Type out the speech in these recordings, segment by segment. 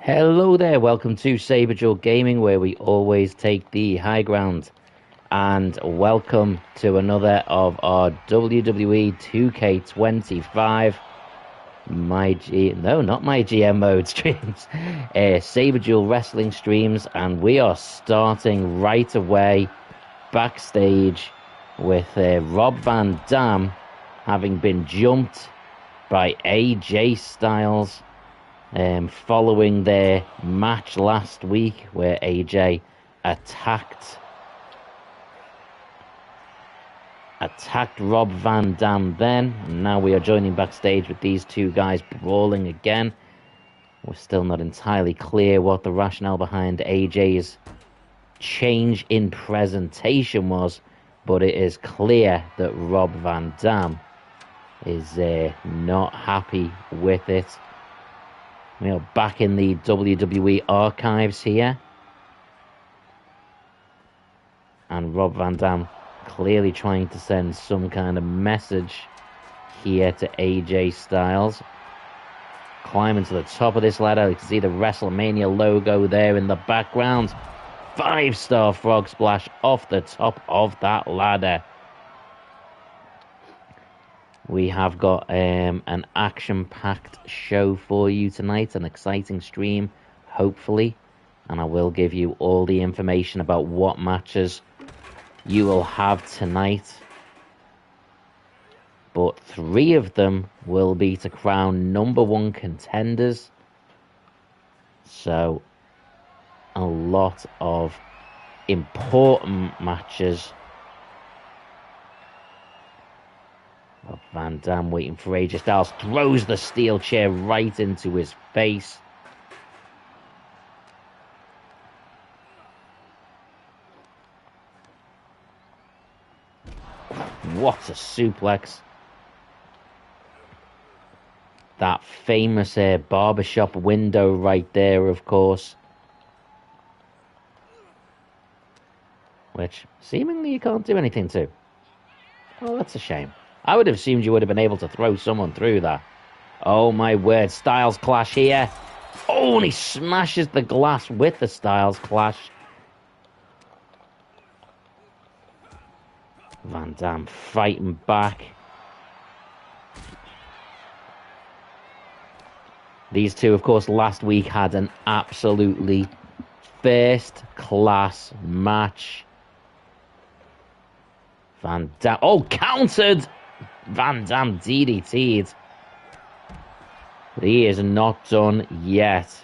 Hello there, welcome to Saberduel Gaming, where we always take the high ground. And welcome to another of our WWE 2K25 not my GM mode streams, Saberduel wrestling streams, and we are starting right away backstage with Rob Van Dam having been jumped by AJ Styles. Following their match last week where AJ attacked Rob Van Dam then, and now we are joining backstage with these two guys brawling again. We're still not entirely clear what the rationale behind AJ's change in presentation was, but it is clear that Rob Van Dam is not happy with it. We are back in the WWE archives here. And Rob Van Dam clearly trying to send some kind of message here to AJ Styles. Climbing to the top of this ladder. You can see the WrestleMania logo there in the background. 5-star frog splash off the top of that ladder. We have got an action-packed show for you tonight, an exciting stream, hopefully. And I will give you all the information about what matches you will have tonight. But 3 of them will be to crown #1 contenders. So, a lot of important matches. Van Dam waiting for AJ Styles, throws the steel chair right into his face. What a suplex. That famous barbershop window right there, of course. Which, seemingly you can't do anything to. Oh, that's a shame. I would have assumed you would have been able to throw someone through that. Oh my word, Styles clash here. Oh, and he smashes the glass with the Styles clash. Van Dam fighting back. These two, of course, last week had an absolutely first-class match. Van Dam, oh, countered! Van Dam DDT'd. But he is not done yet.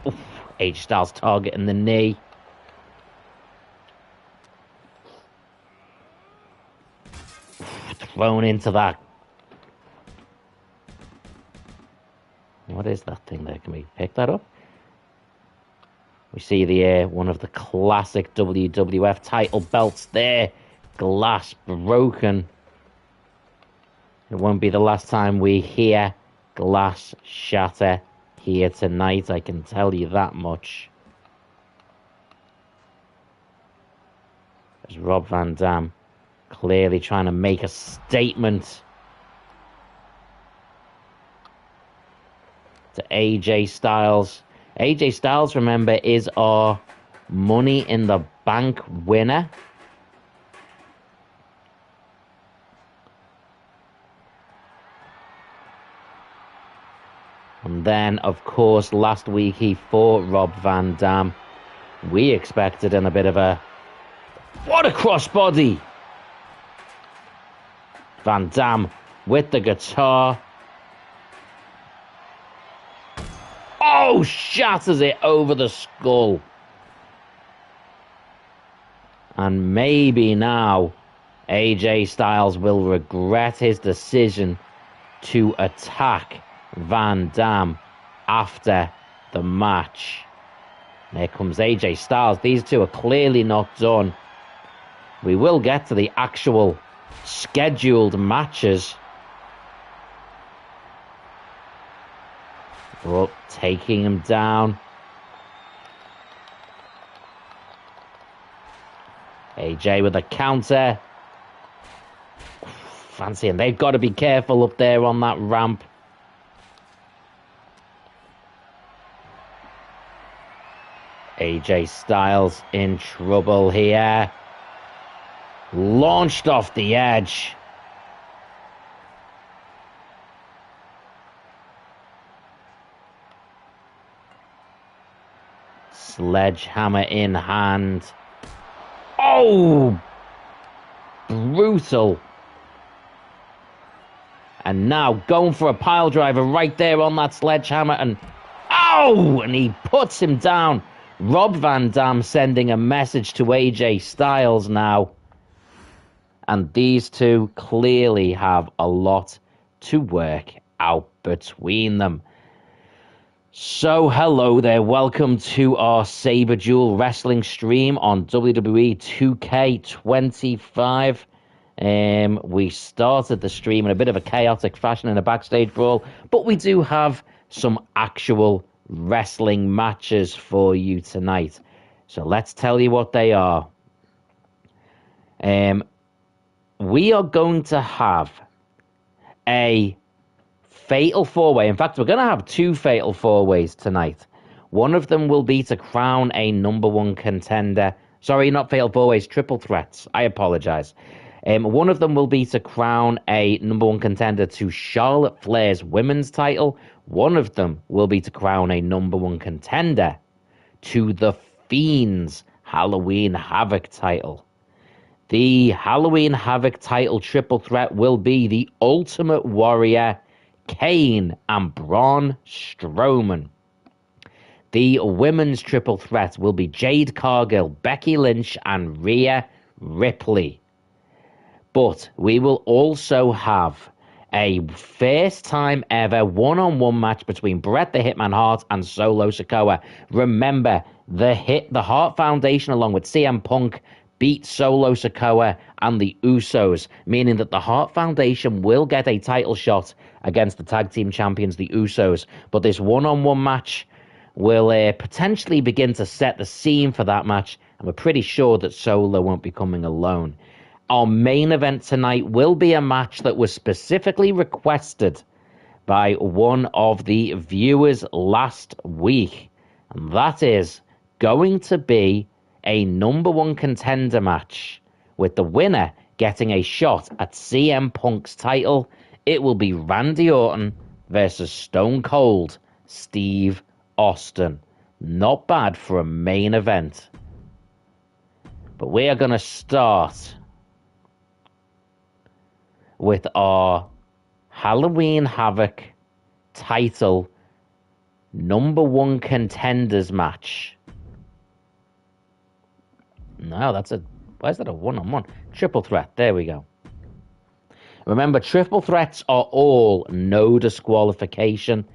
Oof, AJ Styles targeting the knee. Thrown into that. What is that thing there? Can we pick that up? We see the one of the classic WWF title belts there. Glass broken. It won't be the last time we hear glass shatter here tonight, I can tell you that much. There's Rob Van Dam clearly trying to make a statement to AJ Styles. AJ Styles, remember, is our Money in the Bank winner. And then, of course, last week he fought Rob Van Dam. We expected in a bit of a... What a crossbody! Van Dam with the guitar. Oh, shatters it over the skull. And maybe now AJ Styles will regret his decision to attack Van Dam after the match. There comes AJ Styles. These two are clearly not done. We will get to the actual scheduled matches. Oh, taking him down. AJ with a counter. fancy, and they've got to be careful up there on that ramp. AJ Styles in trouble here. Launched off the edge. Sledgehammer in hand. Oh! Brutal. And now going for a pile driver right there on that sledgehammer. And oh! And he puts him down. Rob Van Dam sending a message to AJ Styles now. And these two clearly have a lot to work out between them. So, hello there. Welcome to our Saberduel wrestling stream on WWE2K25. We started the stream in a bit of a chaotic fashion in a backstage brawl, but we do have some actual wrestling matches for you tonight. So let's tell you what they are. We are going to have a fatal four-way. In fact, we're going to have two fatal four-ways tonight. One of them will be to crown a number one contender. Sorry, not fatal four-ways, triple threats. I apologize. One of them will be to crown a number one contender to Charlotte Flair's women's title. One of them will be to crown a number one contender to The Fiend's Halloween Havoc title. The Halloween Havoc title triple threat will be the Ultimate Warrior, Kane, and Braun Strowman. The women's triple threat will be Jade Cargill, Becky Lynch, and Rhea Ripley. But we will also have a first time ever one-on-one match between Bret the Hitman Hart and Solo Sikoa. Remember, the Hart Foundation along with CM Punk beat Solo Sikoa and the Usos, meaning that the Hart Foundation will get a title shot against the tag team champions, the Usos. But this one-on-one match will potentially begin to set the scene for that match, and we're pretty sure that Solo won't be coming alone. Our main event tonight will be a match that was specifically requested by one of the viewers last week, and that is going to be a number one contender match, with the winner getting a shot at CM Punk's title. It will be Randy Orton versus Stone Cold Steve Austin. Not bad for a main event. But we are going to start with our Halloween Havoc title number one contenders match. No, why is that a one-on-one? Triple threat, there we go. Remember, triple threats are all no disqualification,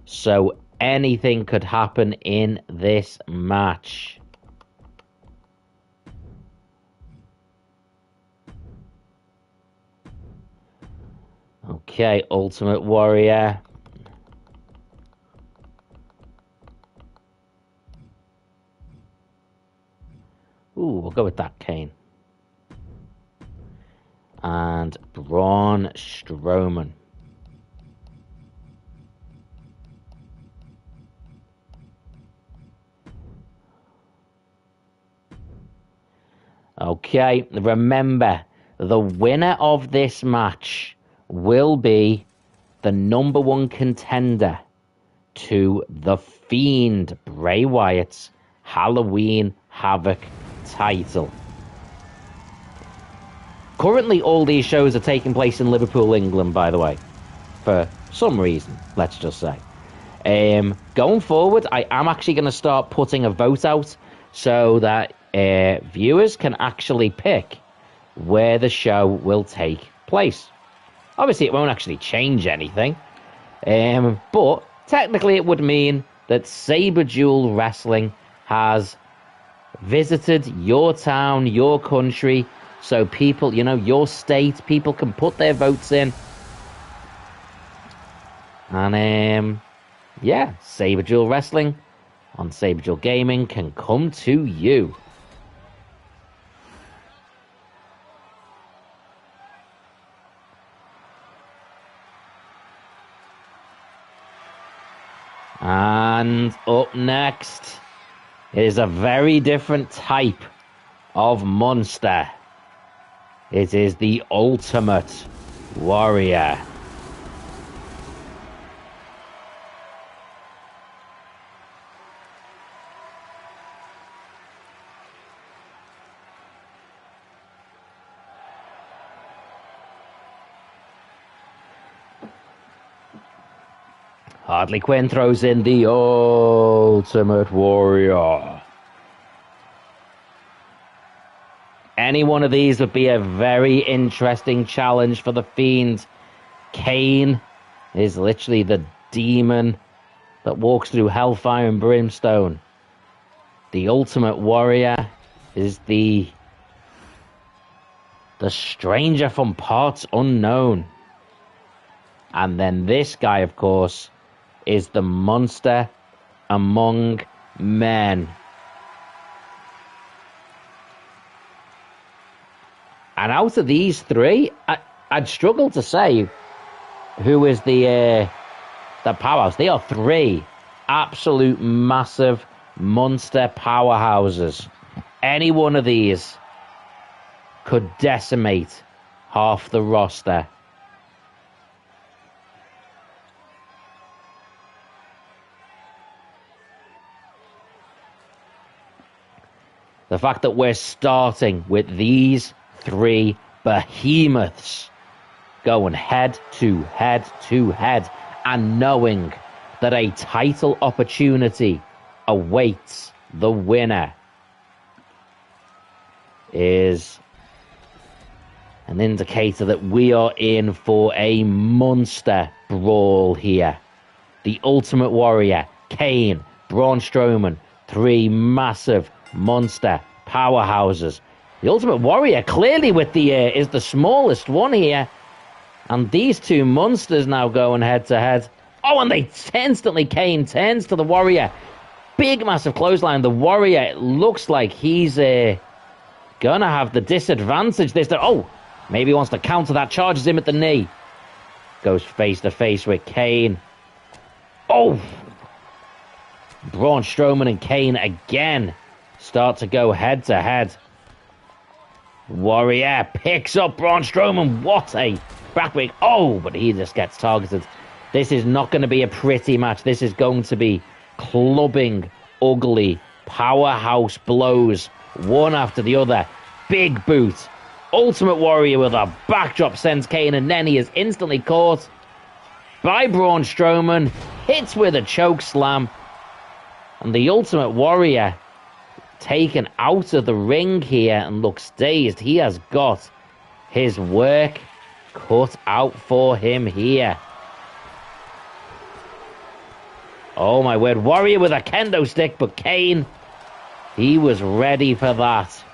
so anything could happen in this match. Okay, Ultimate Warrior. Ooh, we'll go with that, Kane. And Braun Strowman. Okay, remember, the winner of this match will be the number one contender to The Fiend, Bray Wyatt's Halloween Havoc title. Currently, all these shows are taking place in Liverpool, England, by the way, for some reason, let's just say. Going forward, I am actually going to start putting a vote out so that viewers can actually pick where the show will take place. Obviously, it won't actually change anything, but technically it would mean that Saberduel Wrestling has visited your town, your country, so people, your state, people can put their votes in. And, yeah, Saberduel Wrestling on Saberduel Gaming can come to you. And up next is a very different type of monster. It is the Ultimate Warrior. Harley Quinn throws in the Ultimate Warrior. Any one of these would be a very interesting challenge for the Fiend. Kane is literally the demon that walks through hellfire and brimstone. The Ultimate Warrior is the stranger from parts unknown. And then this guy, of course, is the monster among men. And out of these three, I'd struggle to say who is the powerhouse. They are three absolute massive monster powerhouses. Any one of these could decimate half the roster. The fact that we're starting with these three behemoths going head to head to head and knowing that a title opportunity awaits the winner is an indicator that we are in for a monster brawl here. The Ultimate Warrior, Kane, Braun Strowman, three massive monster powerhouses. The Ultimate Warrior clearly with the is the smallest one here, and these two monsters now going head to head. Oh, and they instantly, Kane turns to the Warrior, big massive clothesline. The Warrior, it looks like he's gonna have the disadvantage this time. Oh, maybe he wants to counter that, charges him at the knee, goes face to face with Kane. Oh, Braun Strowman and Kane again start to go head to head. Warrior picks up Braun Strowman. What a backbreak. Oh, but he just gets targeted. This is not going to be a pretty match. This is going to be clubbing, ugly, powerhouse blows, one after the other. Big boot. Ultimate Warrior with a backdrop sends Kane, and then he is instantly caught by Braun Strowman. Hits with a choke slam. And the Ultimate Warrior taken out of the ring here and looks dazed. He has got his work cut out for him here. Oh my word. Warrior with a kendo stick, but Kane, he was ready for that.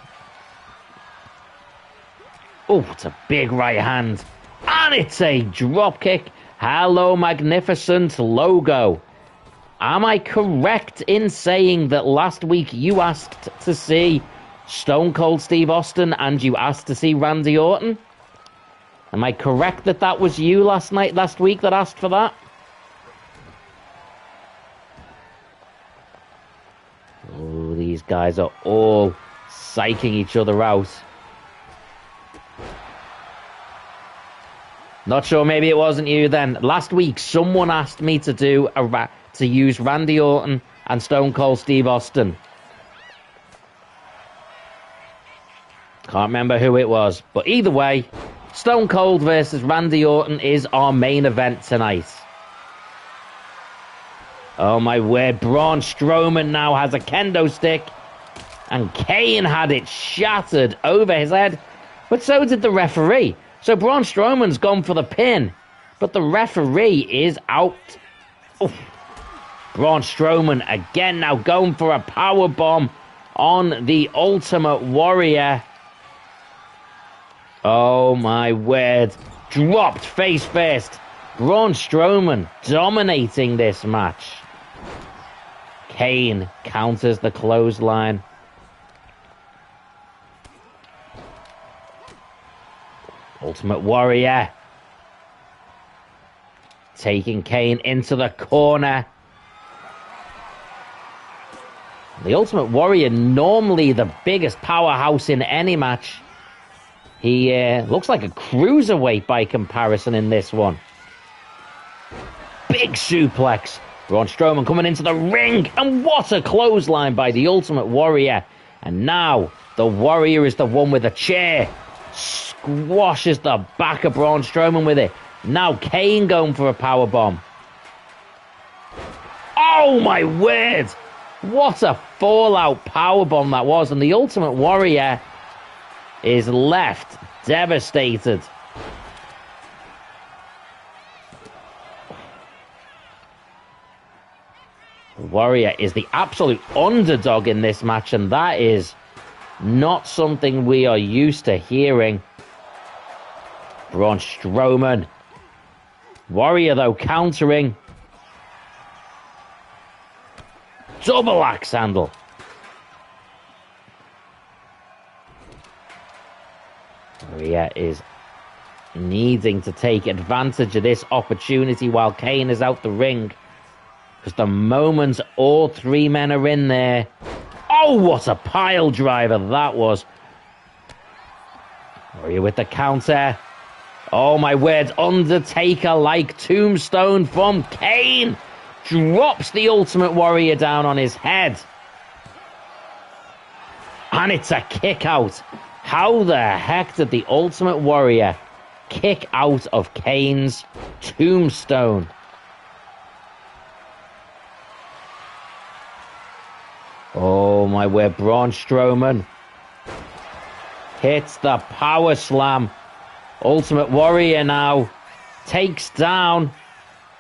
Oh, it's a big right hand. And it's a drop kick. Hello, Magnificent logo. Am I correct in saying that last week you asked to see Stone Cold Steve Austin and you asked to see Randy Orton? Am I correct that that was you last week that asked for that? Oh, these guys are all psyching each other out. Not sure, maybe it wasn't you then. Last week, someone asked me to do to use Randy Orton and Stone Cold Steve Austin. Can't remember who it was. But either way, Stone Cold versus Randy Orton is our main event tonight. Oh my word, Braun Strowman now has a kendo stick. And Kane had it shattered over his head. But so did the referee. So Braun Strowman's gone for the pin. But the referee is out. Oof. Braun Strowman again now going for a power bomb on the Ultimate Warrior. Oh my word. Dropped face first. Braun Strowman dominating this match. Kane counters the clothesline. Ultimate Warrior taking Kane into the corner. The Ultimate Warrior, normally the biggest powerhouse in any match. He looks like a cruiserweight by comparison in this one. Big suplex. Braun Strowman coming into the ring. And what a clothesline by the Ultimate Warrior. And now the Warrior is the one with a chair. Squashes the back of Braun Strowman with it. Now Kane going for a powerbomb. Oh my word! What a fallout powerbomb that was. And the Ultimate Warrior is left devastated. The Warrior is the absolute underdog in this match, and that is not something we are used to hearing. Braun Strowman. Warrior, though, countering. Double axe handle. Warrior is needing to take advantage of this opportunity while Kane is out the ring. Because the moment all three men are in there... Oh, what a pile driver that was. Warrior with the counter. Oh, my word. Undertaker-like tombstone from Kane. Drops the Ultimate Warrior down on his head. And it's a kick out. How the heck did the Ultimate Warrior kick out of Kane's tombstone? Oh my word, Braun Strowman hits the power slam. Ultimate Warrior now takes down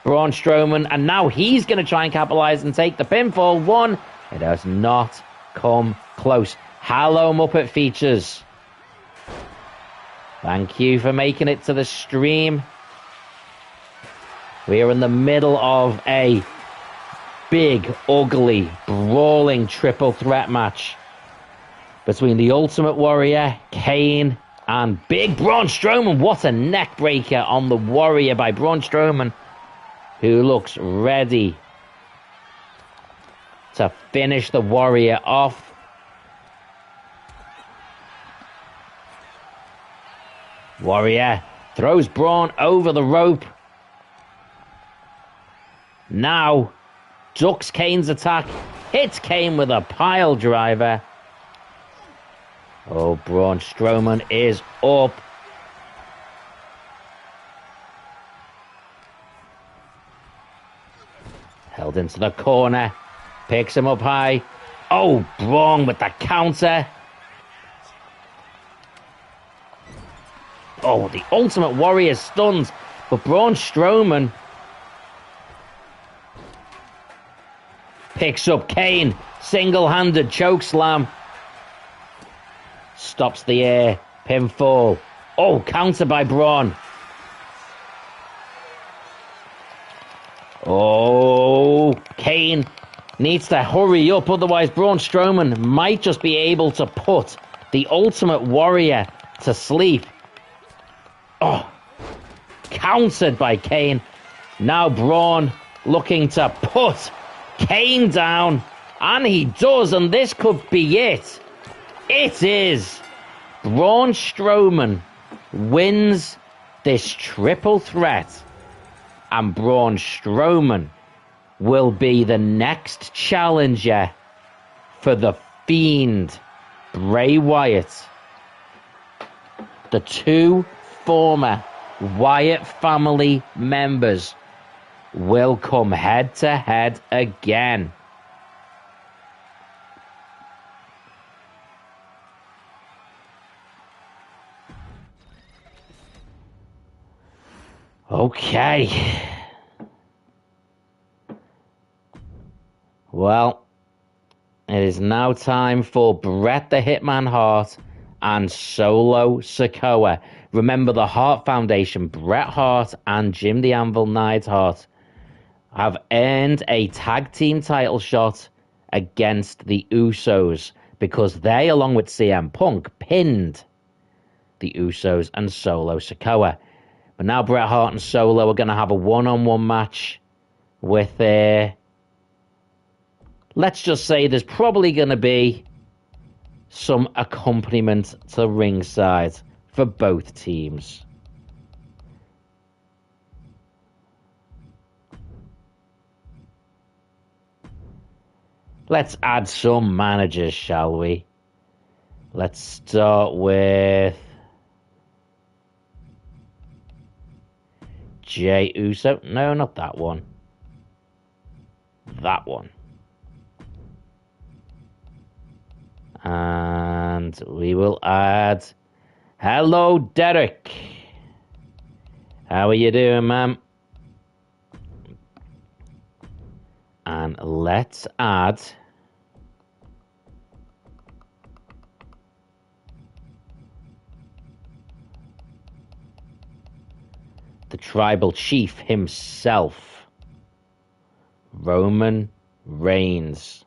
Braun Strowman, and now he's going to try and capitalize and take the pinfall. One, it has not come close. Hello, Muppet Features. Thank you for making it to the stream. We are in the middle of a big, ugly, brawling triple threat match between the Ultimate Warrior, Kane, and Big Braun Strowman. What a neck breaker on the Warrior by Braun Strowman, who looks ready to finish the Warrior off. Warrior throws Braun over the rope. Now ducks Kane's attack, hits Kane with a pile driver. Oh, Braun Strowman is up. Held into the corner, picks him up high. Oh, Braun with the counter. Oh, the Ultimate Warrior stuns, but Braun Strowman picks up Kane, single-handed chokeslam. Stops the air, pinfall. Oh, counter by Braun. Oh, Kane needs to hurry up, otherwise Braun Strowman might just be able to put the Ultimate Warrior to sleep. Oh, countered by Kane. Now Braun looking to put Kane down, and he does, and this could be it. It is. Braun Strowman wins this triple threat, and Braun Strowman will be the next challenger for the Fiend, Bray Wyatt. The two former Wyatt family members will come head to head again. Okay. Well, it is now time for Bret the Hitman Hart and Solo Sikoa. Remember, the Hart Foundation, Bret Hart and Jim the Anvil Neidhart, have earned a tag team title shot against the Usos because they, along with CM Punk, pinned the Usos and Solo Sikoa. But now Bret Hart and Solo are going to have a one-on-one match with let's just say there's probably going to be some accompaniment to ringside for both teams. Let's add some managers, shall we? Let's start with Jey Uso. No, not that one. That one. And we will add... Hello, Derek. How are you doing, ma'am? And let's add... the tribal chief himself, Roman Reigns.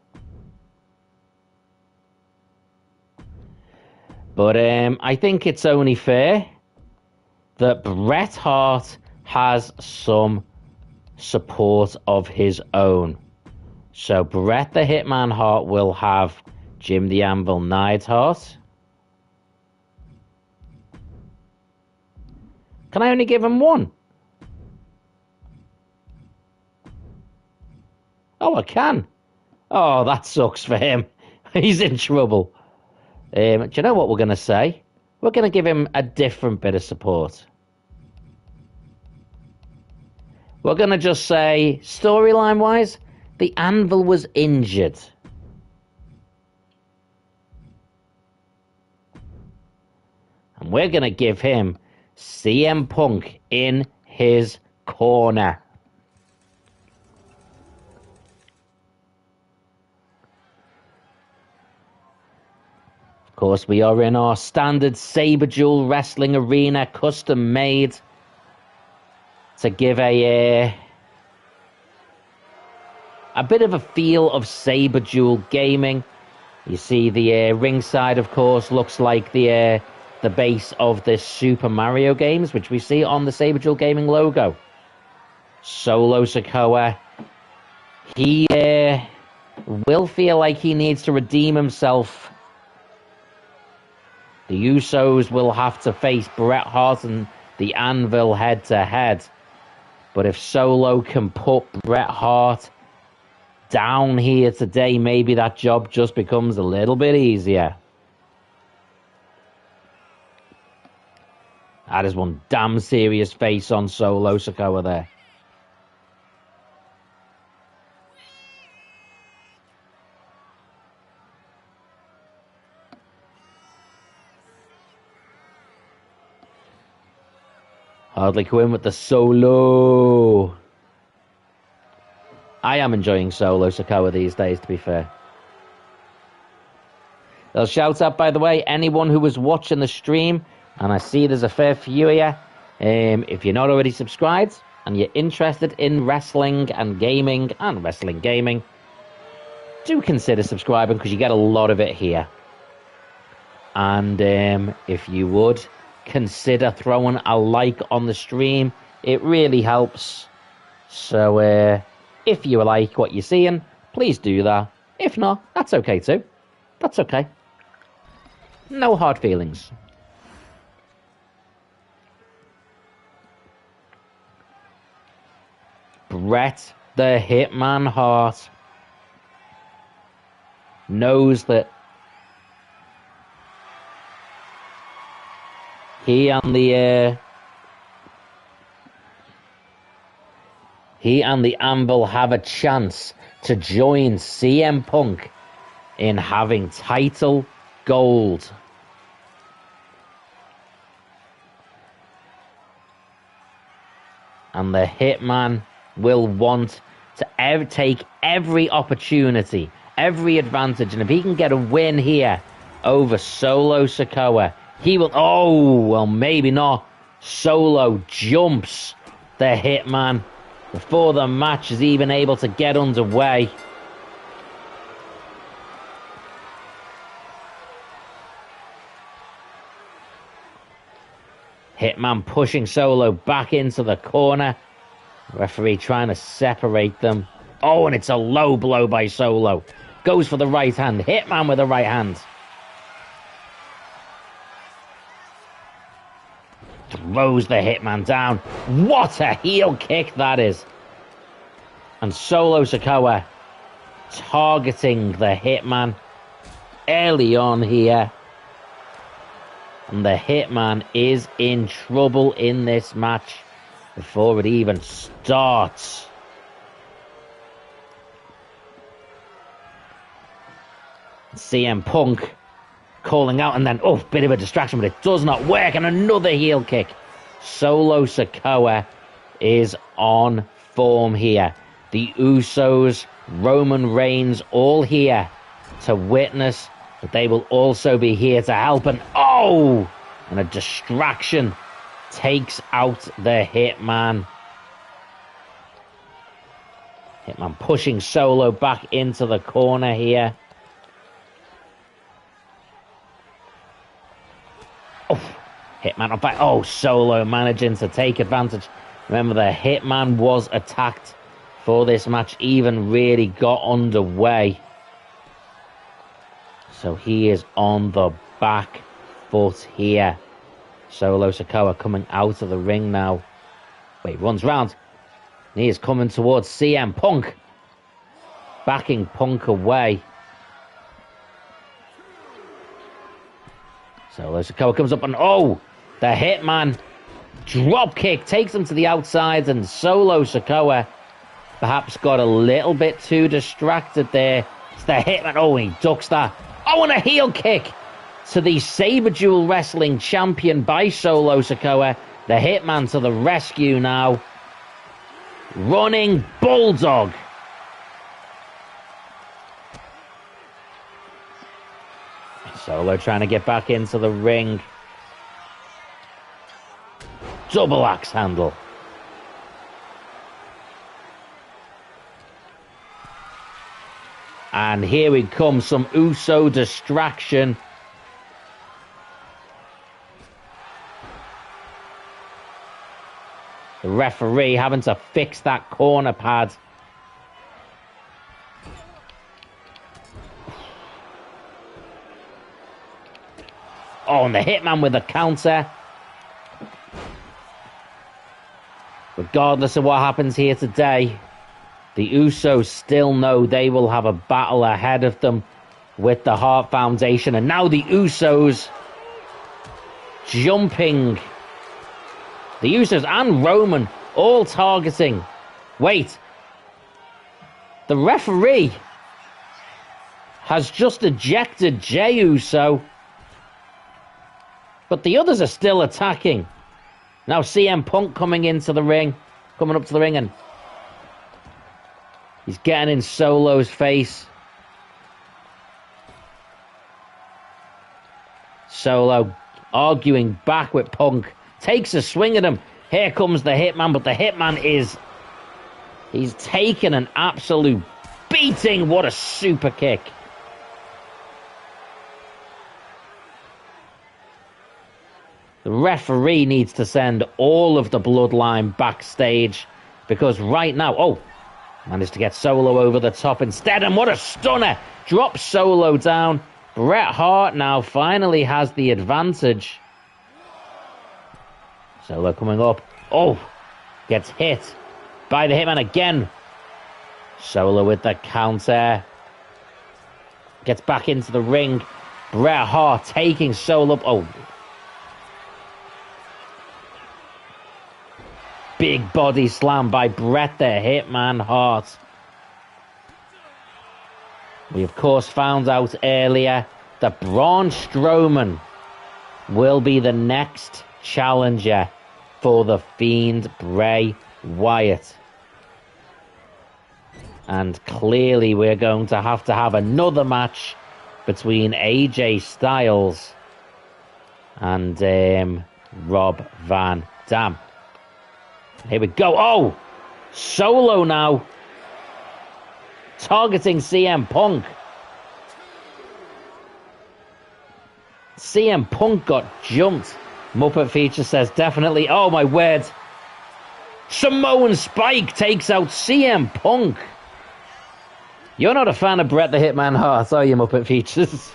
But I think it's only fair that Bret Hart has some support of his own. So Bret the Hitman Hart will have Jim the Anvil Neidhart. Can I only give him one? Oh, I can. Oh, that sucks for him. He's in trouble. Do you know what we're going to say? We're going to give him a different bit of support. We're going to just say, storyline-wise, the Anvil was injured. And we're going to give him CM Punk in his corner. Of course, we are in our standard Saberduel wrestling arena, custom made to give a bit of a feel of Saberduel gaming. You see the ringside, of course, looks like the base of the Super Mario games, which we see on the Saberduel Gaming logo. Solo Sikoa, he will feel like he needs to redeem himself. The Usos will have to face Bret Hart and the Anvil head-to-head. But if Solo can put Bret Hart down here today, maybe that job just becomes a little bit easier. That is one damn serious face on Solo Sikoa there. Hardly Quinn with the solo. I am enjoying Solo Sikoa these days, to be fair. I'll shout out, by the way, anyone who was watching the stream, and I see there's a fair few here. If you're not already subscribed and you're interested in wrestling and gaming, and wrestling gaming, do consider subscribing because you get a lot of it here. And if you would, consider throwing a like on the stream. It really helps. So if you like what you're seeing, please do that. If not, that's okay too. That's okay. No hard feelings. Bret the Hitman Hart knows that he and the Anvil have a chance to join CM Punk in having title gold. And the Hitman will want to take every opportunity, every advantage, and if he can get a win here over Solo Sikoa, he will... Oh, well, maybe not. Solo jumps the Hitman before the match is even able to get underway. Hitman pushing Solo back into the corner. Referee trying to separate them. Oh, and it's a low blow by Solo. Goes for the right hand. Hitman with the right hand. Throws the Hitman down. What a heel kick that is. And Solo Sikoa targeting the Hitman early on here. And the Hitman is in trouble in this match before it even starts. CM Punk calling out, and then, oh, bit of a distraction, but it does not work, and another heel kick. Solo Sikoa is on form here. The Usos, Roman Reigns, all here to witness, but they will also be here to help, and oh! And a distraction takes out the Hitman. Hitman pushing Solo back into the corner here. Oh, Hitman on fire. Oh, Solo managing to take advantage. Remember, the Hitman was attacked before this match even really got underway. So he is on the back foot here. Solo Sikoa coming out of the ring now. Wait, runs round. He is coming towards CM Punk. Backing Punk away. Solo Sikoa comes up and, oh, the Hitman drop kick takes him to the outside, and Solo Sikoa perhaps got a little bit too distracted there. It's the Hitman. Oh, he ducks that. Oh, and a heel kick to the Saberduel Wrestling champion by Solo Sikoa. The Hitman to the rescue now. Running Bulldog. Solo trying to get back into the ring. Double axe handle. And here we come, some Uso distraction. The referee having to fix that corner pad. Oh, and the Hitman with a counter. Regardless of what happens here today, the Usos still know they will have a battle ahead of them with the Hart Foundation. And now the Usos jumping. The Usos and Roman all targeting. Wait. The referee has just ejected Jey Uso. But the others are still attacking. Now CM Punk coming into the ring. Coming up to the ring, and he's getting in Solo's face. Solo arguing back with Punk. Takes a swing at him. Here comes the Hitman, but the Hitman he's taken an absolute beating. What a super kick. The referee needs to send all of the bloodline backstage, because right now, oh, managed to get Solo over the top instead, and what a stunner. Drops Solo down. Bret Hart now finally has the advantage. Solo coming up. Oh, gets hit by the Hitman again. Solo with the counter. Gets back into the ring. Bret Hart taking Solo up. Oh, big body slam by Bret the Hitman Hart. We, of course, found out earlier that Braun Strowman will be the next challenger for the Fiend Bray Wyatt. And clearly we're going to have another match between AJ Styles and Rob Van Dam. Here we go. Oh! Solo now. Targeting CM Punk. CM Punk got jumped. Muppet Feature says definitely. Oh my word. Samoan Spike takes out CM Punk. You're not a fan of Bret the Hitman Hart, are you, Muppet Features?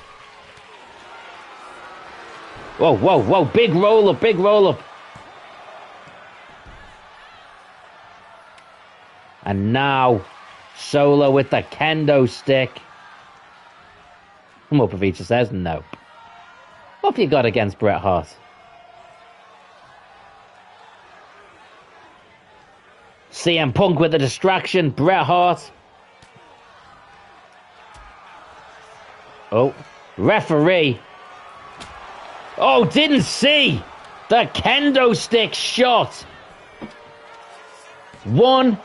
Whoa, whoa, whoa, big roll up, big roll up. And now, Solo with the kendo stick. Muppet Feature says no. What have you got against Bret Hart? CM Punk with the distraction, Bret Hart. Oh, referee. Oh, didn't see the kendo stick shot. 1,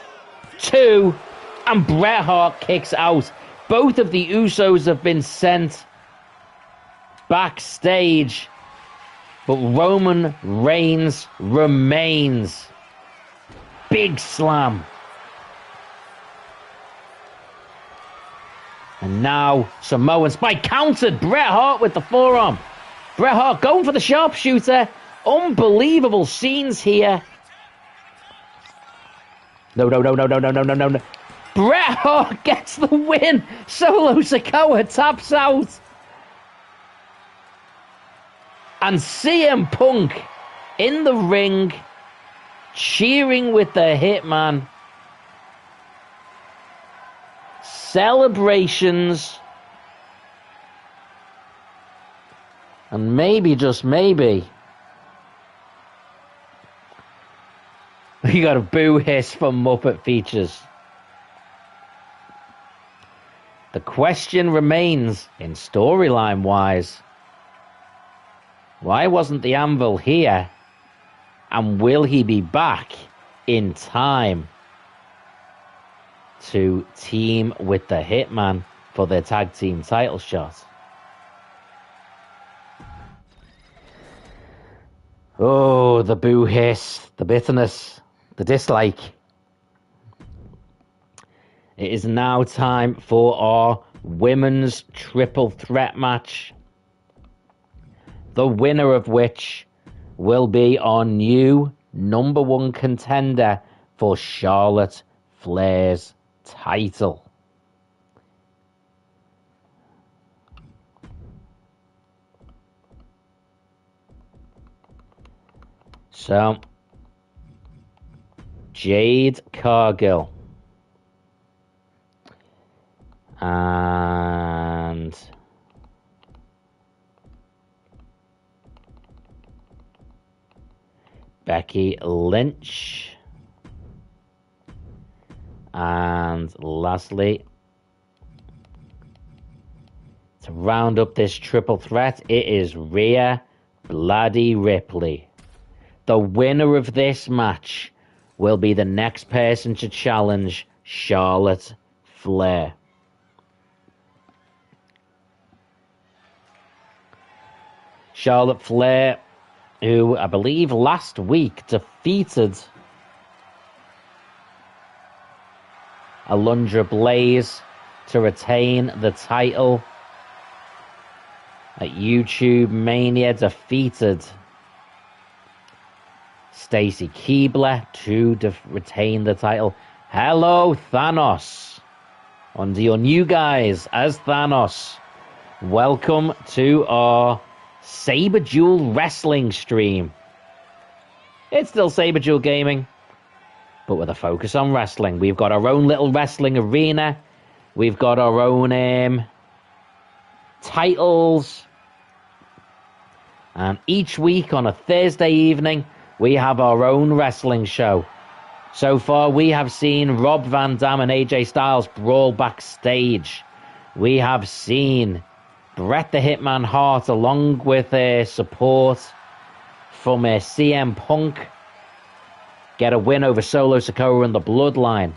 2, and Bret Hart kicks out. Both of the Usos have been sent backstage, but Roman Reigns remains. Big slam. And now Samoan Spike countered Bret Hart with the forearm. Bret Hart going for the sharpshooter. Unbelievable scenes here. No. Bret Hart gets the win. Solo Sikoa taps out. And CM Punk in the ring, cheering with the Hitman. Celebrations. And maybe, just maybe, we got a boo hiss from Muppet Features. The question remains, in storyline wise, why wasn't the Anvil here? And will he be back in time to team with the Hitman for their tag team title shot? Oh, the boo hiss, the bitterness, the dislike. It is now time for our women's triple threat match. The winner of which will be our new #1 contender for Charlotte Flair's title. So, Jade Cargill and Becky Lynch, and lastly, to round up this triple threat, it is Rhea Bloody Ripley. The winner of this match will be the next person to challenge Charlotte Flair. Charlotte Flair, who I believe last week defeated Alundra Blaze to retain the title at YouTube Mania, defeated Stacy Keibler to retain the title. Hello, Thanos. Under your new guise as Thanos. Welcome to our Saberduel wrestling stream. It's still Saberduel gaming, but with a focus on wrestling. We've got our own little wrestling arena. We've got our own titles. And each week on a Thursday evening, we have our own wrestling show. So far, we have seen Rob Van Dam and AJ Styles brawl backstage. We have seen Bret the Hitman Hart, along with support from CM Punk, get a win over Solo Sikoa and the Bloodline.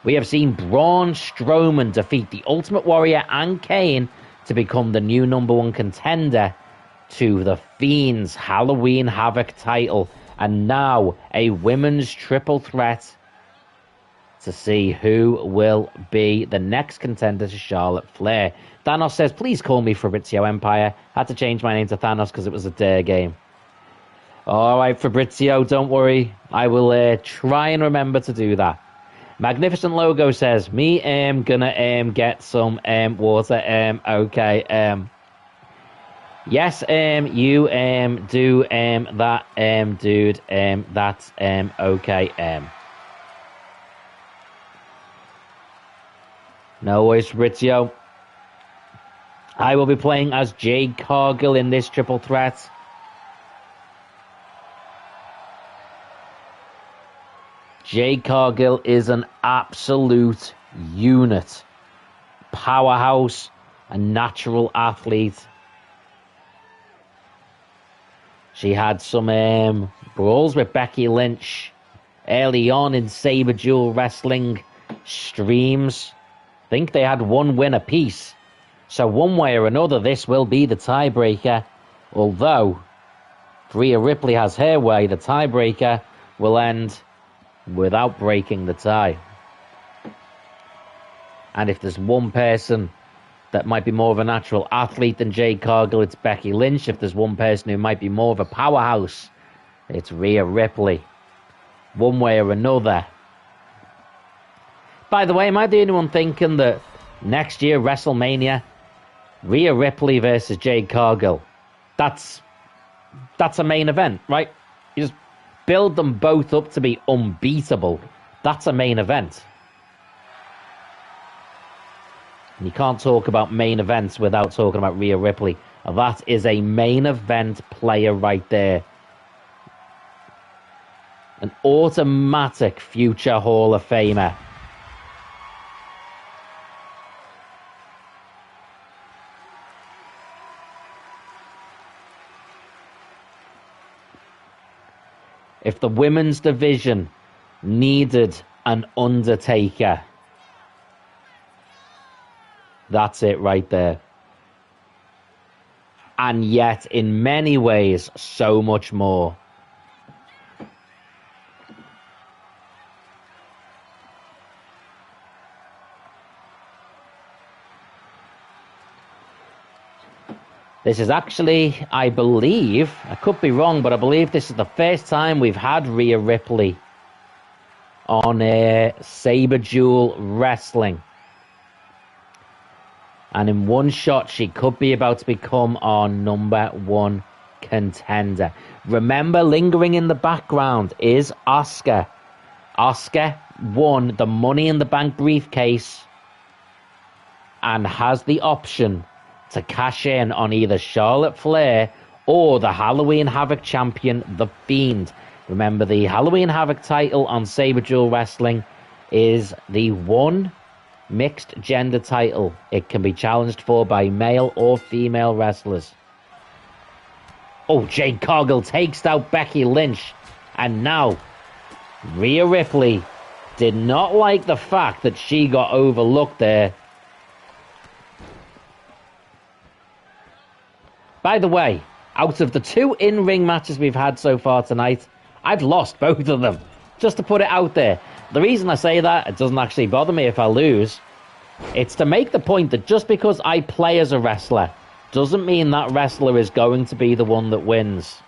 We have seen Braun Strowman defeat the Ultimate Warrior and Kane to become the new #1 contender to the Fiend's Halloween Havoc title. And now a women's triple threat to see who will be the next contender to Charlotte Flair. Thanos says, please call me Fabrizio Empire. Had to change my name to Thanos because it was a dare game. All right, Fabrizio, don't worry. I will try and remember to do that. Magnificent Logo says, me gonna get some water. Okay. Yes, you do that dude. That's okay. No worries, Fabrizio. I will be playing as Jade Cargill in this triple threat. Jade Cargill is an absolute unit. Powerhouse, a natural athlete. She had some brawls with Becky Lynch early on in Saberduel wrestling streams. I think they had one win apiece. So one way or another, this will be the tiebreaker. Although, if Rhea Ripley has her way, the tiebreaker will end without breaking the tie. And if there's one person that might be more of a natural athlete than Jade Cargill, it's Becky Lynch. If there's one person who might be more of a powerhouse, it's Rhea Ripley. One way or another. By the way, am I the only one thinking that next year, WrestleMania, Rhea Ripley versus Jade Cargill, that's a main event, right? You just build them both up to be unbeatable. That's a main event. And you can't talk about main events without talking about Rhea Ripley. That is a main event player right there. An automatic future Hall of Famer. If the women's division needed an Undertaker, that's it right there. And yet, in many ways, so much more. This is actually, I believe, I could be wrong, but I believe this is the first time we've had Rhea Ripley on Saberduel Wrestling. And in one shot, she could be about to become our #1 contender. Remember, lingering in the background is Asuka. Asuka won the Money in the Bank briefcase and has the option to cash in on either Charlotte Flair or the Halloween Havoc champion, The Fiend. Remember, the Halloween Havoc title on Saberduel Wrestling is the one mixed gender title. It can be challenged for by male or female wrestlers. Oh, Jade Cargill takes out Becky Lynch. And now, Rhea Ripley did not like the fact that she got overlooked there. By the way, out of the 2 in-ring matches we've had so far tonight, I've lost both of them. Just to put it out there. The reason I say that, it doesn't actually bother me if I lose. It's to make the point that just because I play as a wrestler doesn't mean that wrestler is going to be the one that wins.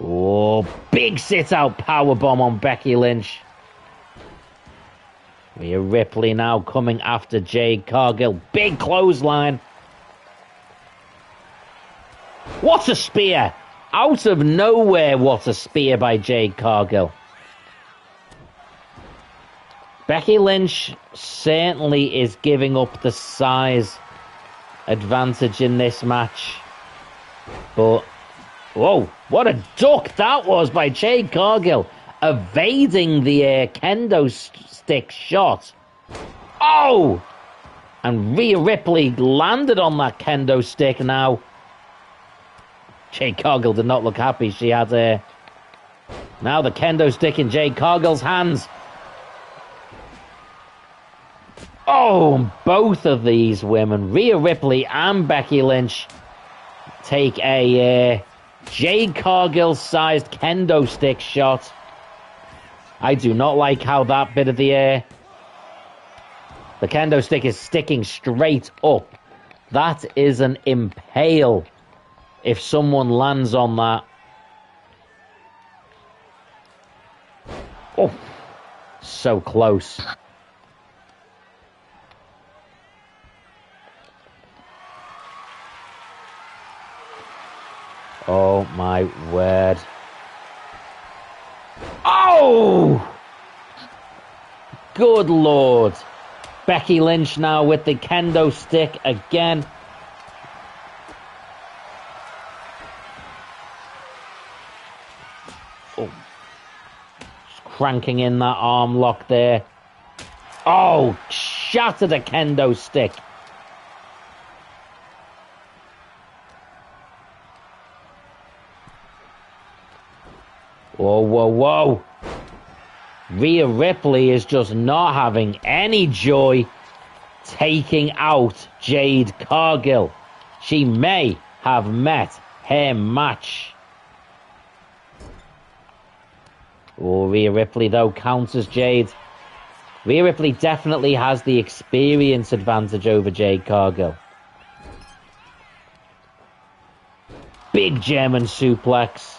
Oh, big sit-out powerbomb on Becky Lynch. Rhea Ripley now coming after Jade Cargill. Big clothesline. What a spear! Out of nowhere, what a spear by Jade Cargill. Becky Lynch certainly is giving up the size advantage in this match. But, whoa, what a duck that was by Jade Cargill. Evading the kendo stick shot. Oh! And Rhea Ripley landed on that kendo stick now. Jade Cargill did not look happy. She had now the kendo stick in Jade Cargill's hands. Oh, both of these women, Rhea Ripley and Becky Lynch, take a Jade Cargill-sized kendo stick shot. I do not like how that bit of the kendo stick is sticking straight up. That is an impale. If someone lands on that, so close. Oh my word. Oh! Good Lord. Becky Lynch now with the kendo stick again. Oh. Just cranking in that arm lock there. Oh, shattered a kendo stick. Whoa, whoa, whoa. Rhea Ripley is just not having any joy taking out Jade Cargill. She may have met her match. Oh, Rhea Ripley, though, counters Jade. Rhea Ripley definitely has the experience advantage over Jade Cargill. Big German suplex.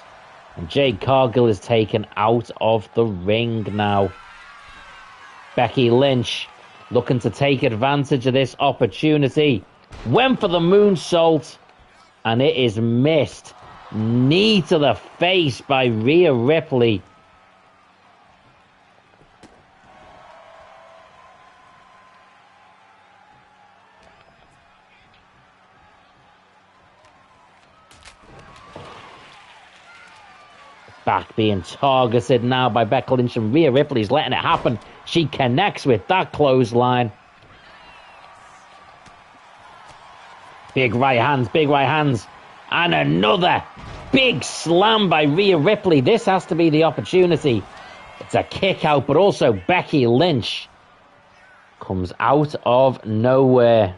And Jade Cargill is taken out of the ring now. Becky Lynch looking to take advantage of this opportunity. Went for the moonsault. And it is missed. Knee to the face by Rhea Ripley. Back being targeted now by Becky Lynch, and Rhea Ripley's letting it happen. She connects with that clothesline. Big right hands. And another big slam by Rhea Ripley. This has to be the opportunity. It's a kick out, but also Becky Lynch comes out of nowhere.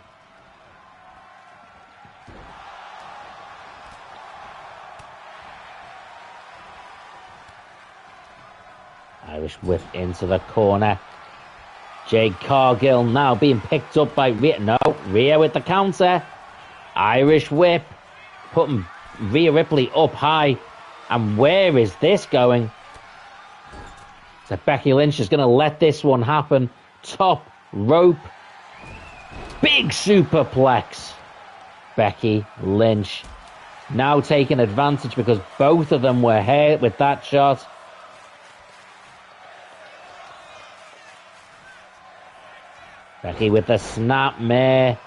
Irish whip into the corner. Jade Cargill now being picked up by Rhea. No, Rhea with the counter. Irish whip. Putting Rhea Ripley up high. And where is this going? So Becky Lynch is going to let this one happen. Top rope. Big superplex. Becky Lynch now taking advantage because both of them were hurt with that shot. Becky with the snapmare.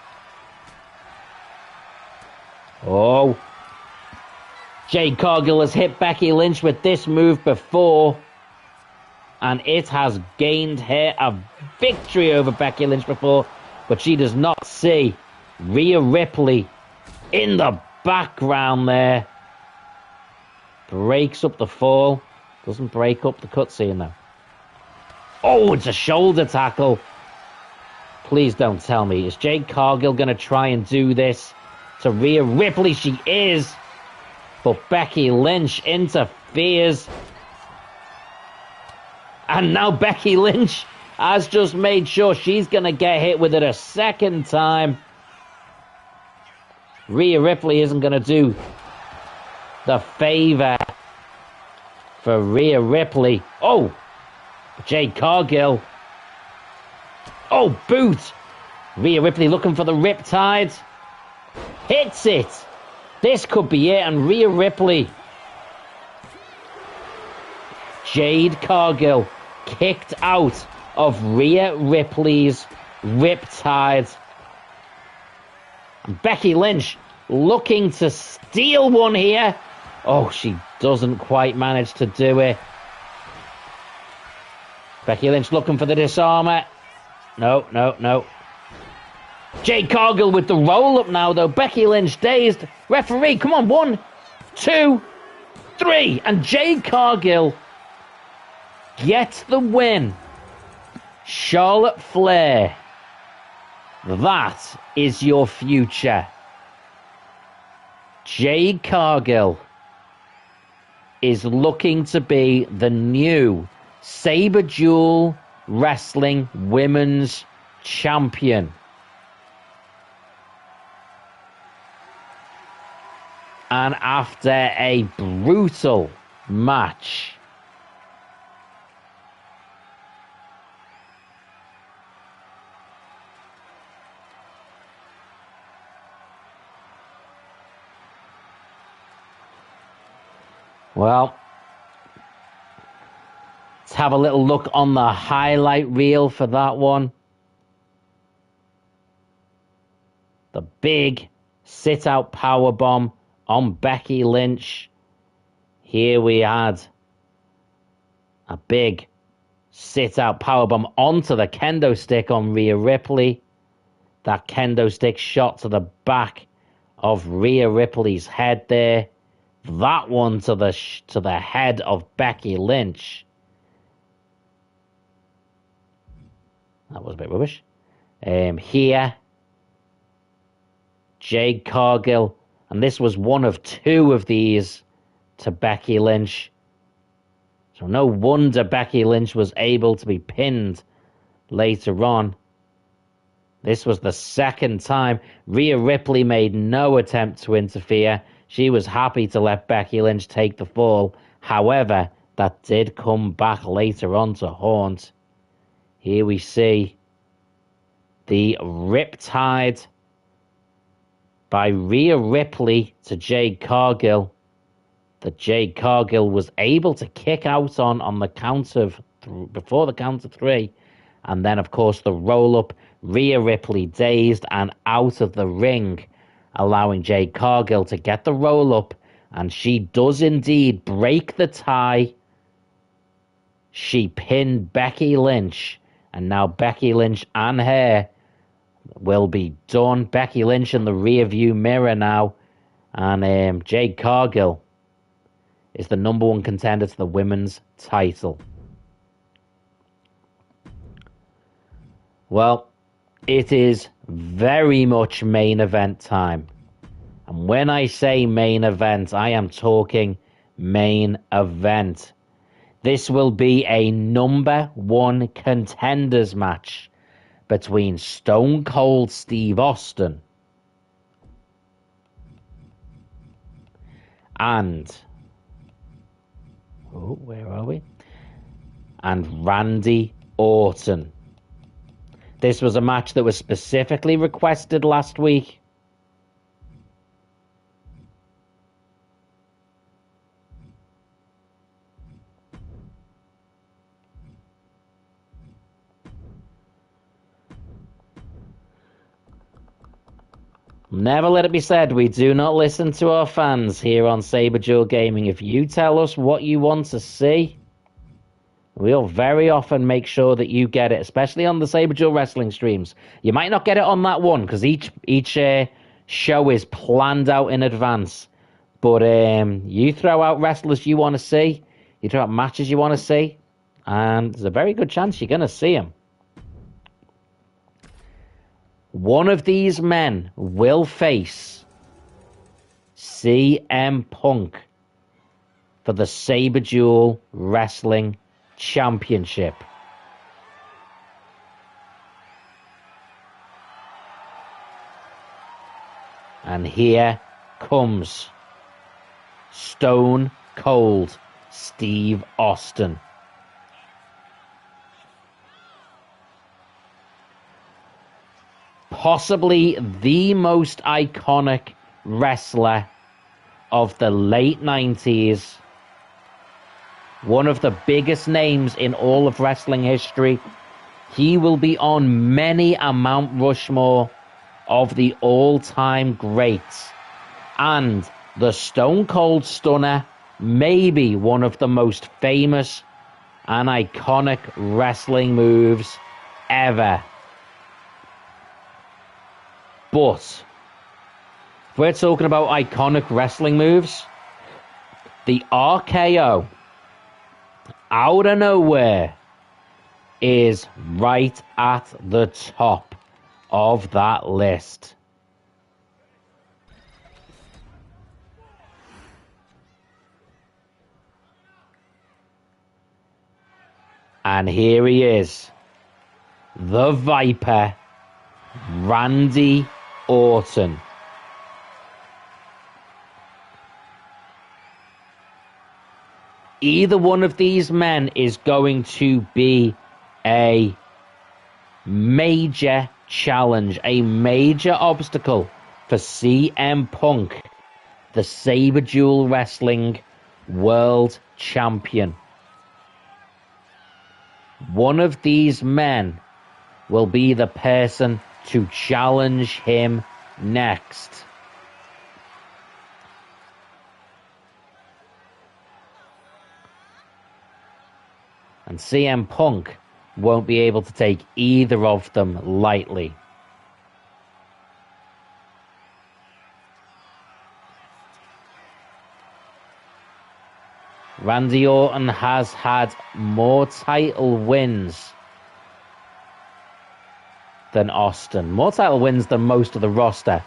Oh. Jade Cargill has hit Becky Lynch with this move before. And it has gained her a victory over Becky Lynch before. But she does not see Rhea Ripley in the background there. Breaks up the fall. Doesn't break up the cutscene though. Oh, it's a shoulder tackle. Please don't tell me. Is Jade Cargill going to try and do this to Rhea Ripley? She is. But Becky Lynch interferes. And now Becky Lynch has just made sure she's going to get hit with it a second time. Rhea Ripley isn't going to do the favor for Rhea Ripley. Oh, Jade Cargill. Oh, boot. Rhea Ripley looking for the riptide. Hits it. This could be it. And Rhea Ripley. Jade Cargill kicked out of Rhea Ripley's riptide. And Becky Lynch looking to steal one here. Oh, she doesn't quite manage to do it. Becky Lynch looking for the disarmer. No. Jade Cargill with the roll-up now, though. Becky Lynch dazed. Referee, come on. 1, 2, 3. And Jade Cargill gets the win. Charlotte Flair. That is your future. Jade Cargill is looking to be the new Saberduel Wrestling Women's Champion. And after a brutal match, Well, let's have a little look on the highlight reel for that one. The big sit-out powerbomb on Becky Lynch. Here we had a big sit-out powerbomb onto the kendo stick on Rhea Ripley. That kendo stick shot to the back of Rhea Ripley's head there. That one to the head of Becky Lynch. That was a bit rubbish. Here, Jade Cargill, and this was one of two of these to Becky Lynch. So no wonder Becky Lynch was able to be pinned later on. This was the second time. Rhea Ripley made no attempt to interfere. She was happy to let Becky Lynch take the fall. However, that did come back later on to haunt. Here we see the Riptide by Rhea Ripley to Jade Cargill. That Jade Cargill was able to kick out on the count of before the count of three. And then, of course, the roll-up. Rhea Ripley dazed and out of the ring, allowing Jade Cargill to get the roll-up. And she does indeed break the tie. She pinned Becky Lynch. And now Becky Lynch and her will be done. Becky Lynch in the rearview mirror now. And Jade Cargill is the #1 contender to the women's title. Well, it is very much main event time. And when I say main event, I am talking main event. This will be a #1 contenders match between Stone Cold Steve Austin and where are we? And Randy Orton. This was a match that was specifically requested last week. Never let it be said we do not listen to our fans here on Saberduel Gaming. If you tell us what you want to see, we'll very often make sure that you get it, especially on the Saberduel Wrestling streams. You might not get it on that one because each show is planned out in advance. But you throw out wrestlers you want to see, you throw out matches you want to see, and there's a very good chance you're going to see them. One of these men will face CM Punk for the Saberduel Wrestling Championship. And here comes Stone Cold Steve Austin. Possibly the most iconic wrestler of the late 90s. One of the biggest names in all of wrestling history. He will be on many a Mount Rushmore of the all-time greats. And the Stone Cold Stunner may be one of the most famous and iconic wrestling moves ever. But if we're talking about iconic wrestling moves, the RKO out of nowhere is right at the top of that list. And here he is, the Viper, Randy Orton. Either one of these men is going to be a major challenge, a major obstacle for CM Punk, the Saberduel Wrestling world champion. One of these men will be the person to challenge him next. And CM Punk won't be able to take either of them lightly. Randy Orton has had more title wins than Austin. More title wins than most of the roster.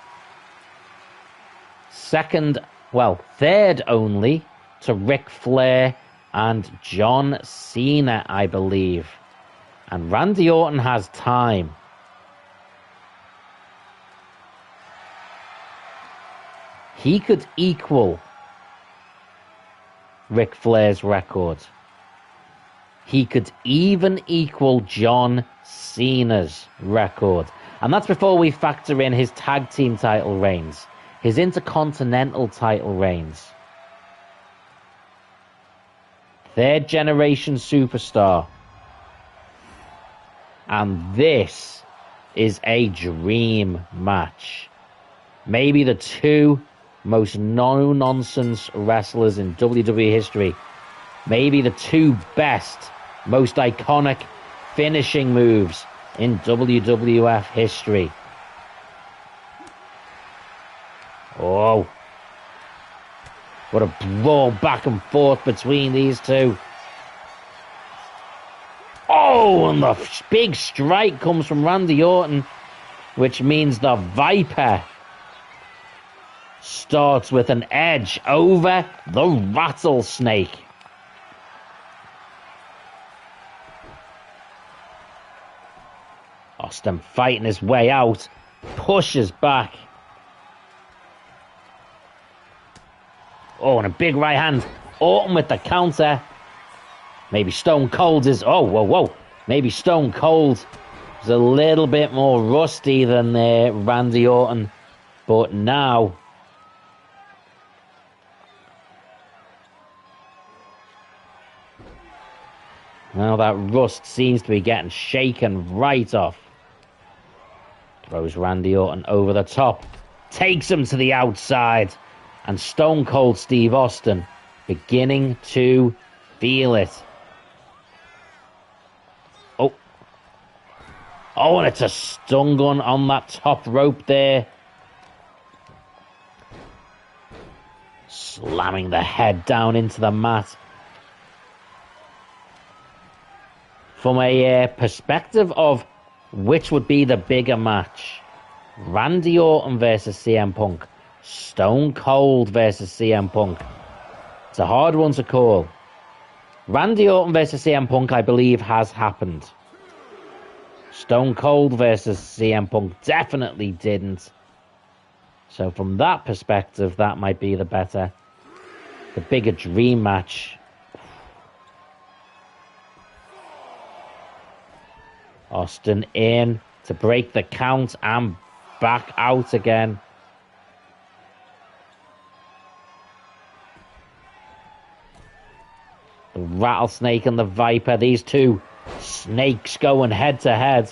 Third only to Ric Flair and John Cena, I believe. And Randy Orton has time. He could equal Ric Flair's record. He could even equal John Cena's record. And that's before we factor in his tag team title reigns, his intercontinental title reigns. Third generation superstar. And this is a dream match. Maybe the two most no-nonsense wrestlers in WWE history. Maybe the two best, most iconic finishing moves in WWF history. Oh. What a brawl back and forth between these two. Oh, and the big strike comes from Randy Orton, which means the Viper starts with an edge over the Rattlesnake. Austin fighting his way out, pushes back. Oh, and a big right hand. Orton with the counter. Maybe Stone Cold is... Oh, whoa. Maybe Stone Cold is a little bit more rusty than Randy Orton. But now... Now that rust seems to be getting shaken right off. Throws Randy Orton over the top. Takes him to the outside. And Stone Cold Steve Austin beginning to feel it. Oh, and it's a stun gun on that top rope there. Slamming the head down into the mat. From a perspective of which would be the bigger match, Randy Orton versus CM Punk, Stone Cold versus CM Punk. It's a hard one to call. Randy Orton versus CM Punk, I believe, has happened. Stone Cold versus CM Punk definitely didn't. So from that perspective, that might be the bigger dream match. Austin in to break the count and back out again. The Rattlesnake and the Viper, these two snakes going head to head.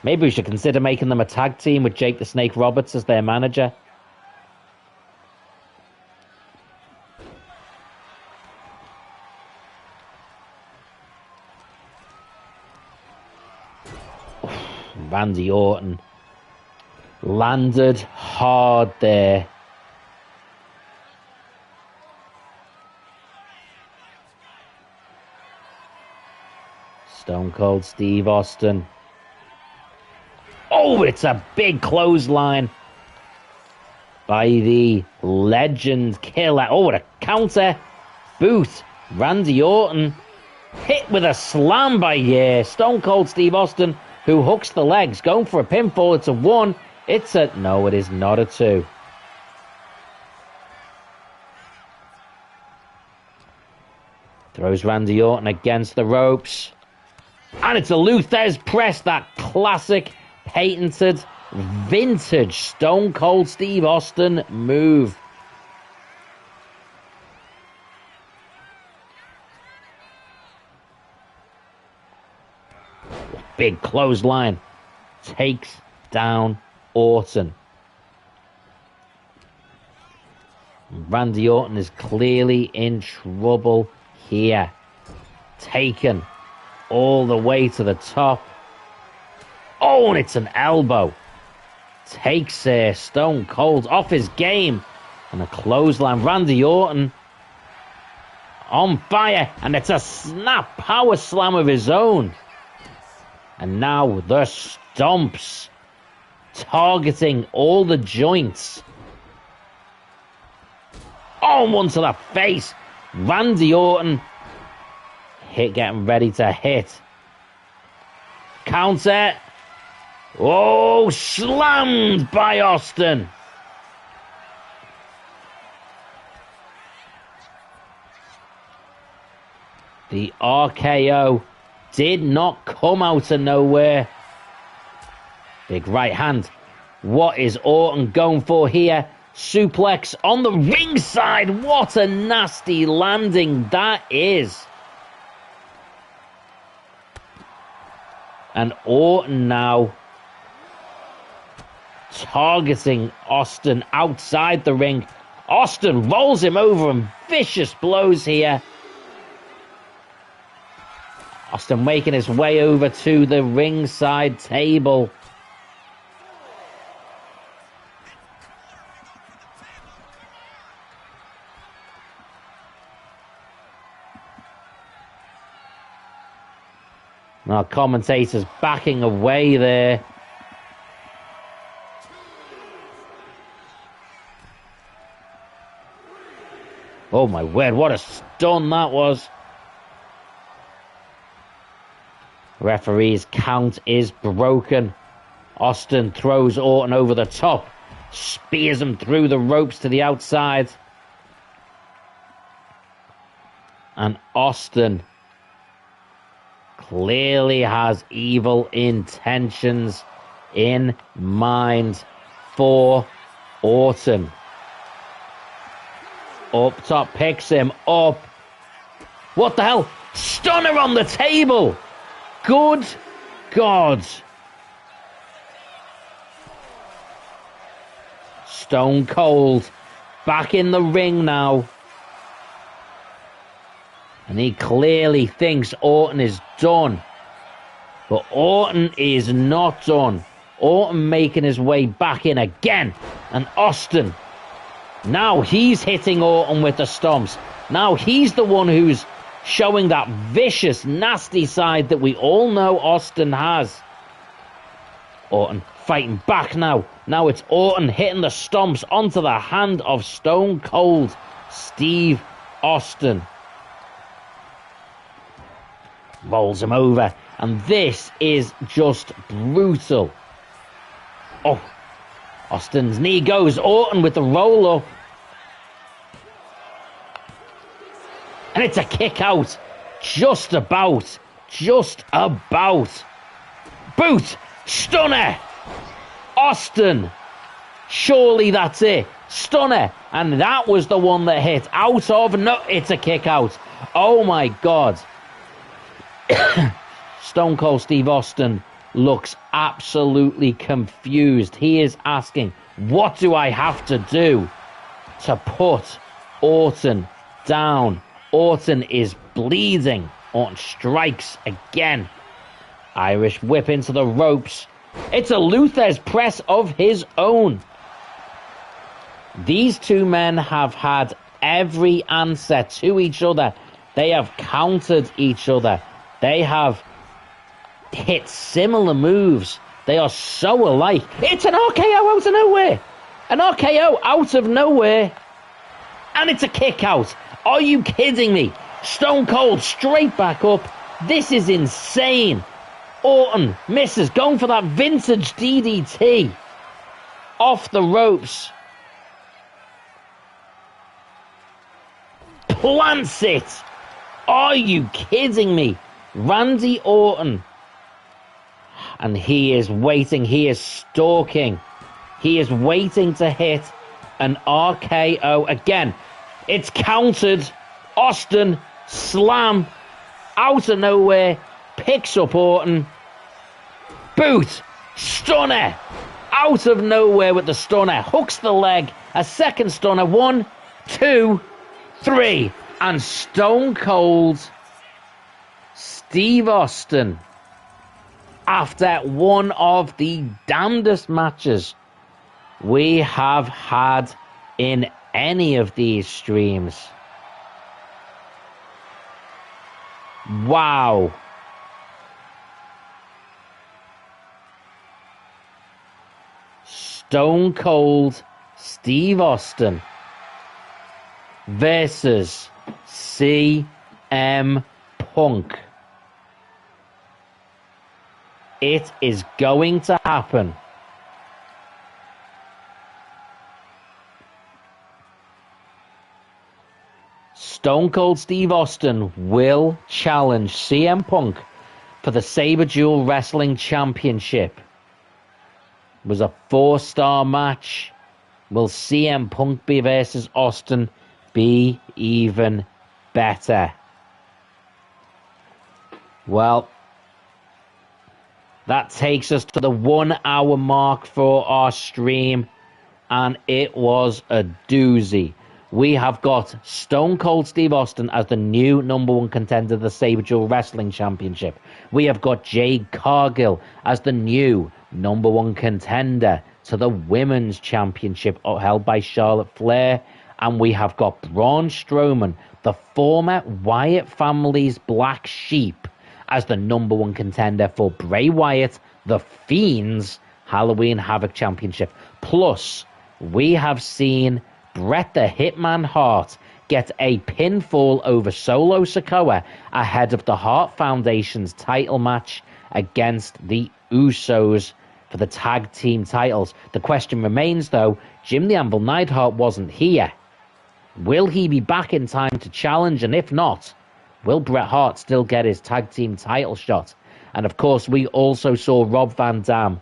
Maybe we should consider making them a tag team with Jake the Snake Roberts as their manager. Randy Orton landed hard there. Stone Cold Steve Austin. Oh, it's a big clothesline by the Legend Killer. Oh, what a counter boot. Randy Orton hit with a slam by Stone Cold Steve Austin, who hooks the legs, going for a pinfall. It's a 1. It's a... No, it is not a 2. Throws Randy Orton against the ropes. And it's a Luthez press, that classic, patented, vintage Stone Cold Steve Austin move. Big clothesline. Takes down Orton. Randy Orton is clearly in trouble here. Taken all the way to the top. Oh, and it's an elbow. Takes Stone Cold off his game. And a clothesline. Randy Orton on fire. And it's a snap power slam of his own. And now the stomps. Targeting all the joints. Oh, one to the face. Randy Orton. Getting ready to hit. Counter. Oh, slammed by Austin. The RKO did not come out of nowhere. Big right hand. What is Orton going for here? Suplex on the ringside. What a nasty landing that is. And Orton now targeting Austin outside the ring. Austin rolls him over and vicious blows here. Austin making his way over to the ringside table. Our commentators backing away there. Oh my word, what a stun that was. Referee's count is broken. Austin throws Orton over the top. Spears him through the ropes to the outside. And Austin clearly has evil intentions in mind for Orton. Up top, picks him up. What the hell? Stunner on the table. Good God. Stone Cold back in the ring now. And he clearly thinks Orton is done. But Orton is not done. Orton making his way back in again. And Austin. Now he's hitting Orton with the stomps. Now he's the one who's showing that vicious, nasty side that we all know Austin has. Orton fighting back now. Now it's Orton hitting the stomps onto the hand of Stone Cold Steve Austin. Rolls him over. And this is just brutal. Oh, Austin's knee goes. Orton with the roll up. And it's a kick out. Just about. Just about. Boot. Stunner. Austin. Surely that's it. Stunner. And that was the one that hit. Out of. No, it's a kick out. Oh my God. Stone Cold Steve Austin looks absolutely confused. He is asking, what do I have to do to put Orton down? Orton is bleeding. Orton strikes again. Irish whip into the ropes. It's a Luther's press of his own. These two men have had every answer to each other. They have countered each other. They have hit similar moves. They are so alike. It's an RKO out of nowhere. An RKO out of nowhere. And it's a kick out. Are you kidding me? Stone Cold straight back up. This is insane. Orton misses. Going for that vintage DDT. Off the ropes. Plants it. Are you kidding me? Randy Orton. And he is waiting. He is stalking. He is waiting to hit an RKO again. It's countered. Austin. Slam. Out of nowhere. Picks up Orton. Boot. Stunner. Out of nowhere with the stunner. Hooks the leg. A second stunner. 1, 2, 3. And Stone Cold Steve Austin, after one of the damnedest matches we have had in any of these streams. Wow. Stone Cold Steve Austin versus CM Punk. It is going to happen. Stone Cold Steve Austin will challenge CM Punk for the Saberduel Wrestling Championship. It was a 4-star match. Will CM Punk be versus Austin be even better? Well, that takes us to the 1 hour mark for our stream, and it was a doozy. We have got Stone Cold Steve Austin as the new #1 contender to the Saberduel Wrestling Championship. We have got Jade Cargill as the new #1 contender to the Women's Championship held by Charlotte Flair. And we have got Braun Strowman, the former Wyatt family's black sheep, as the #1 contender for Bray Wyatt, the Fiend's Halloween Havoc Championship. Plus, we have seen Bret the Hitman Hart get a pinfall over Solo Sikoa ahead of the Hart Foundation's title match against the Usos for the tag team titles. The question remains, though, Jim the Anvil Neidhart wasn't here. Will he be back in time to challenge? And if not, will Bret Hart still get his tag team title shot? And of course, we also saw Rob Van Dam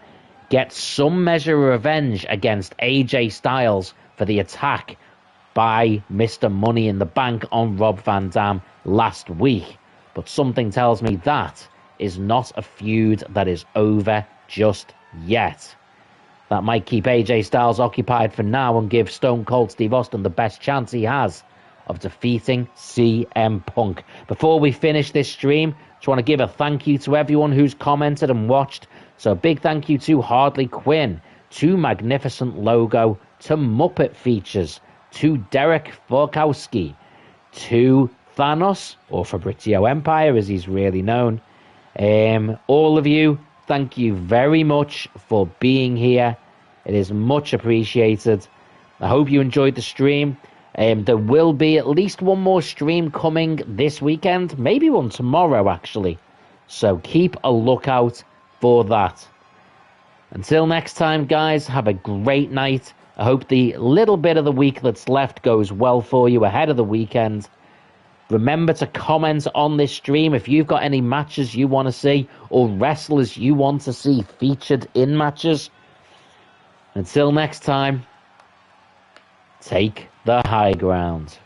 get some measure of revenge against AJ Styles for the attack by Mr. Money in the Bank on Rob Van Dam last week. But something tells me that is not a feud that is over just yet. That might keep AJ Styles occupied for now and give Stone Cold Steve Austin the best chance he has of defeating CM Punk. Before we finish this stream, just want to give a thank you to everyone who's commented and watched. So a big thank you to Hardly Quinn, to Magnificent Logo, to Muppet Features, to Derek Forkowski, to Thanos, or Fabrizio Empire as he's really known. All of you, thank you very much for being here. It is much appreciated. I hope you enjoyed the stream. There will be at least one more stream coming this weekend, maybe one tomorrow actually. So keep a lookout for that. Until next time, guys, have a great night. I hope the little bit of the week that's left goes well for you ahead of the weekend. Remember to comment on this stream if you've got any matches you want to see or wrestlers you want to see featured in matches. Until next time, take the high ground.